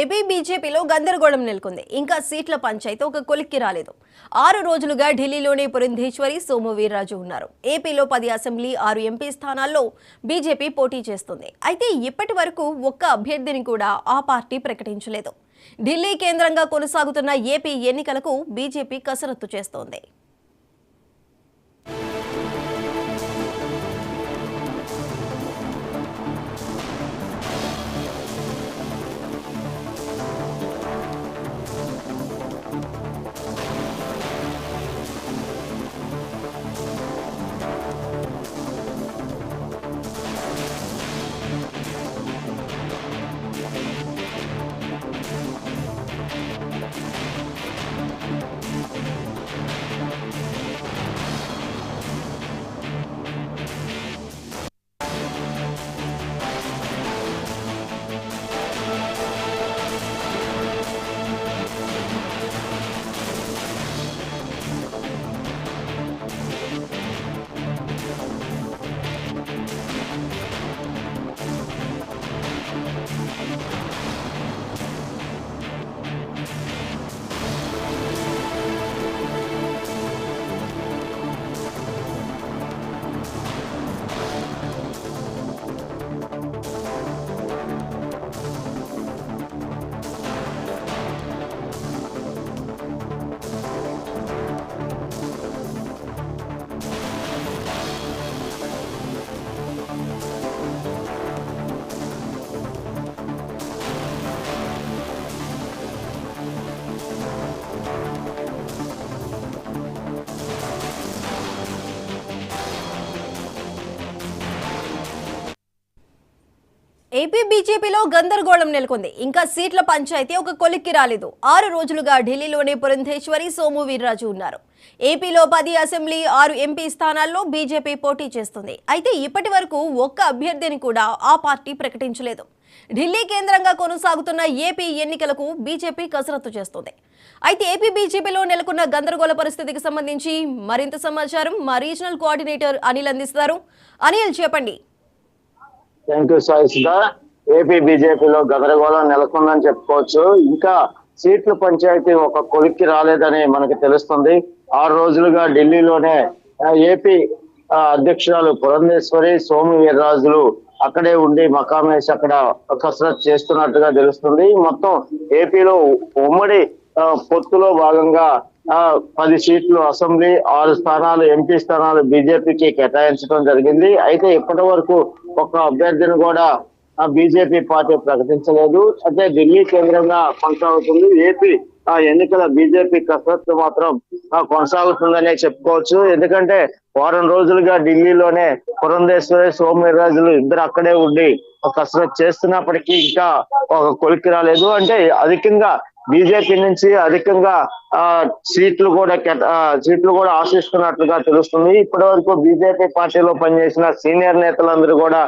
AP బీజేపీలో గందరగోళం నెలకొంది. ఇంకా సీట్ల పంచాయతీ ఒక కొలిక్కి రాలేదు. 6 రోజులుగా ఢిల్లీలోనే పురంధేశ్వరి, సోము వీర్రాజు ఉన్నారు. ఏపీలో 10 అసెంబ్లీ, 6 ఎంపీ స్థానాల్లో బీజేపీ పోటీ చేస్తుంది. అయితే ఇప్పటి వరకు ఒక్క అభ్యర్థిని కూడా ఆ పార్టీ ప్రకటించలేదు. ఢిల్లీ కేంద్రంగా కొనసాగుతున్న ఏపీ ఎన్నికలకు బీజేపీ కసరత్తు చేస్తోంది. ఏపీ బీజేపీలో గందరగోళం నెలకొంది. ఇంకా సీట్ల పంచాయతీ ఒక కొలిక్కి రాలేదు. 6 రోజులుగా ఢిల్లీలోనే పురంధేశ్వరి, సోము వీర్రాజు ఉన్నారు. ఏపీలో 10 అసెంబ్లీ, 6 ఎంపీ స్థానాల్లో బీజేపీ పోటీ చేస్తుంది. అయితే ఇప్పటి వరకు ఒక్క అభ్యర్థిని కూడా ఆ పార్టీ ప్రకటించలేదు. ఢిల్లీ కేంద్రంగా కొనసాగుతున్న ఏపీ ఎన్నికలకు బీజేపీ కసరత్తు చేస్తోంది. అయితే ఏపీ బీజేపీలో నెలకొన్న గందరగోళ పరిస్థితికి సంబంధించి మరింత సమాచారం మా రీజనల్ కోఆర్డినేటర్ అనిల్ అందిస్తారు. అనిల్, చెప్పండి. Thank you Saisudha. ఏపీ బీజేపీలో గందరగోళం నెలకొందని చెప్పుకోవచ్చు. ఇంకా సీట్ల పంచాయతీ ఒక కొలిక్కి రాలేదని మనకి తెలుస్తుంది. 6 రోజులుగా ఢిల్లీలోనే ఏపీ అధ్యక్షురాలు పురంధేశ్వరి, సోము వీర్రాజులు అక్కడే ఉండి మకామేసి అక్కడ కసరత్ చేస్తున్నట్టుగా తెలుస్తుంది. మొత్తం ఏపీలో ఉమ్మడి పొత్తులో భాగంగా 10 సీట్లు అసెంబ్లీ, 6 స్థానాలు ఎంపీ స్థానాలు బీజేపీకి కేటాయించడం జరిగింది. అయితే ఇప్పటి వరకు ఒక అభ్యర్థిని కూడా బీజేపీ పార్టీ ప్రకటించలేదు. అయితే ఢిల్లీ కేంద్రంగా కొనసాగుతుంది. ఏపీ ఎన్నికల బీజేపీ కసరత్తు మాత్రం కొనసాగుతుందనే చెప్పుకోవచ్చు. ఎందుకంటే వారం రోజులుగా ఢిల్లీలోనే పురంధేశ్వరి, సోము వీర్రాజులు ఇద్దరు అక్కడే ఉండి కసరత్ చేస్తున్నప్పటికీ ఇంకా ఒక కొలిక్కి రాలేదు. అంటే అధికంగా బీజేపీ నుంచి అధికంగా సీట్లు కూడా ఆశిస్తున్నట్లుగా తెలుస్తుంది. ఇప్పటి వరకు బీజేపీ పార్టీలో పనిచేసిన సీనియర్ నేతలందరూ కూడా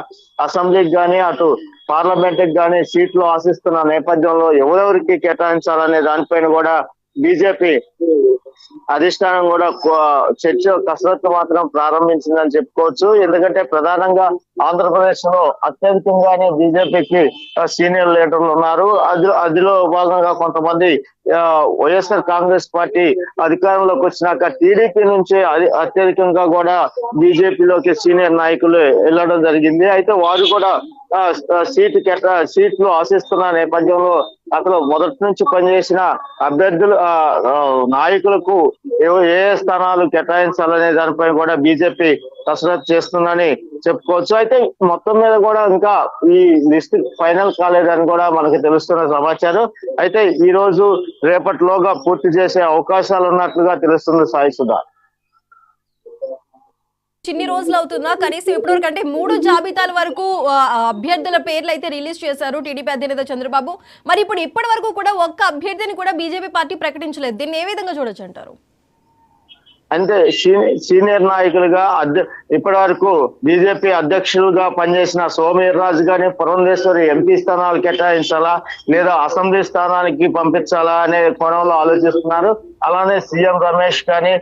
అసెంబ్లీకి కానీ అటు పార్లమెంట్ కి కానీ సీట్లు ఆశిస్తున్న నేపథ్యంలో ఎవరెవరికి కేటాయించాలనే దానిపైన కూడా బీజేపీ అధిష్టానం కూడా కసరత్తు మాత్రం ప్రారంభించిందని చెప్పుకోవచ్చు. ఎందుకంటే ప్రధానంగా ఆంధ్రప్రదేశ్ లో అత్యధికంగానే బీజేపీకి సీనియర్ లీడర్లు ఉన్నారు. అదిలో భాగంగా కొంతమంది వైఎస్ఆర్ కాంగ్రెస్ పార్టీ అధికారంలోకి వచ్చినాక టీడీపీ నుంచి అత్యధికంగా కూడా బీజేపీలోకి సీనియర్ నాయకులు వెళ్ళడం జరిగింది. అయితే వారు కూడా సీట్లు ఆశిస్తున్న నేపథ్యంలో అక్కడ మొదటి నుంచి పనిచేసిన అభ్యర్థులు నాయకులకు ఏ స్థానాలు కేటాయించాలనే దానిపై కూడా బీజేపీ కసరత్తు చేస్తుందని చెప్పుకోవచ్చు. అయితే మొత్తం మీద కూడా ఇంకా ఈ లిస్ట్ ఫైనల్ కాలేదని కూడా మనకు తెలుస్తున్న సమాచారం. అయితే ఈ రోజు రేపటిలోగా పూర్తి చేసే అవకాశాలు ఉన్నట్లుగా తెలుస్తుంది సాయిసుధా. చిన్ని రోజులు అవుతుందా? కనీసం ఇప్పటివరకు అంటే 3 జాబితాల వరకు అభ్యర్థుల పేర్లు అయితే రిలీజ్ చేశారు టీడీపీ అధినేత చంద్రబాబు. మరి ఇప్పటి వరకు కూడా ఒక్క అభ్యర్థిని కూడా బీజేపీ పార్టీ ప్రకటించలేదు. దీన్ని ఏ విధంగా చూడొచ్చు అంటారు? అంటే సీనియర్ నాయకులుగా ఇప్పటి వరకు బీజేపీ అధ్యక్షులుగా పనిచేసిన సోము వీర్రాజు గాని, పురంధేశ్వరి ఎంపీ స్థానాలు కేటాయించాలా లేదా అసెంబ్లీ స్థానానికి పంపించాలా అనే కోణంలో ఆలోచిస్తున్నారు. అలానే సీఎం రమేష్ కానీ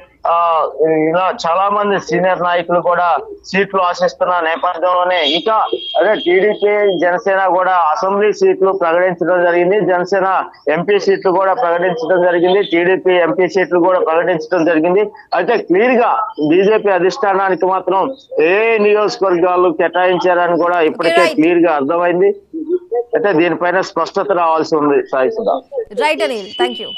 ఇలా చాలా మంది సీనియర్ నాయకులు కూడా సీట్లు ఆశిస్తున్న నేపథ్యంలోనే ఇంకా అదే టీడీపీ జనసేన కూడా అసెంబ్లీ సీట్లు ప్రకటించడం జరిగింది, జనసేన ఎంపీ సీట్లు కూడా ప్రకటించడం జరిగింది, టీడీపీ ఎంపీ సీట్లు కూడా ప్రకటించడం జరిగింది. అయితే క్లియర్ గా బీజేపీ అధిష్టానానికి మాత్రం ఏ నియోజకవర్గాలు కేటాయించారని కూడా ఇప్పటికే క్లియర్ గా అర్థమైంది. అయితే దీనిపైన స్పష్టత రావాల్సి ఉంది Sai Sudha. Right Anil, thank you.